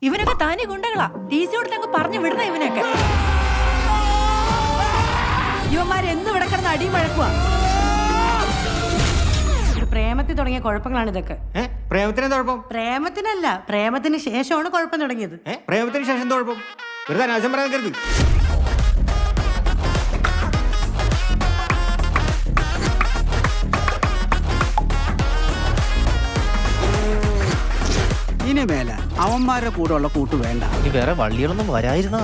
ഇവനൊക്കെ താനെ ഗുണ്ടകളാ. T C കൊടുത്തങ്ങ് പറഞ്ഞു വിടുന്ന ഇവനൊക്കെ. ഇവന്മാരെന്നും ഇവിടെ കിടന്ന് അടിയും വഴക്കുവാ. പ്രേമത്തിൽ തുടങ്ങിയ കുഴപ്പങ്ങളാണ് ഇതൊക്കെ. പ്രേമത്തിന് കുഴപ്പം? പ്രേമത്തിനല്ല, പ്രേമത്തിന് ശേഷമാണ് കുഴപ്പം തുടങ്ങിയത്. പ്രേമത്തിന് ശേഷം കുഴപ്പം? വെറുതെ അനാവശ്യം പറയാൻ കരുത്. ഇനി മേലെ അവന്മാരുടെ കൂടെ ഉള്ള കൂട്ട് വേണ്ട. ഇനി വേറെ വള്ളികളൊന്നും വരായിരുന്നാ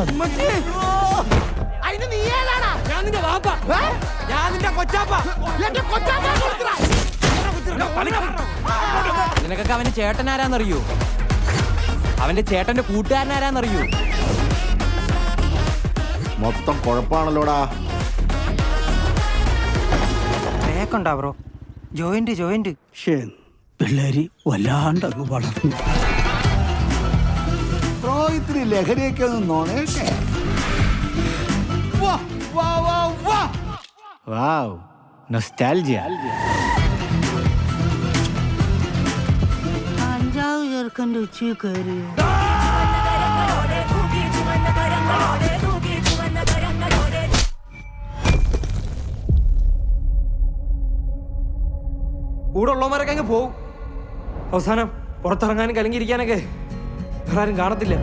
നിനക്കൊക്കെ അവന്റെ ചേട്ടൻ ആരാന്നറിയോ? അവന്റെ ചേട്ടന്റെ കൂട്ടുകാരനാരാന്നറിയോ? മൊത്തം കുഴപ്പമാണല്ലോടാ. കേക്കണ്ടാ ബ്രോ? ജോയിന്റ് പിള്ളേര് വല്ലാണ്ടങ്ങ് വളർന്നു. ബ്രോ ഇത്തിരി ലഹരിയൊക്കെ ഒന്ന് നോണേട്ടെ. വാവ്, നൊസ്റ്റാൾജിയ. അഞ്ചാവ് ചെറുക്കൻ്റെ ഉച്ച കയറി. കൂടെ ഉള്ളവന്മാരൊക്കെ അങ്ങ് പോവും. അവസാനം പുറത്തിറങ്ങാനും കലങ്ങിയിരിക്കാനൊക്കെ ആരും കാണത്തില്ല.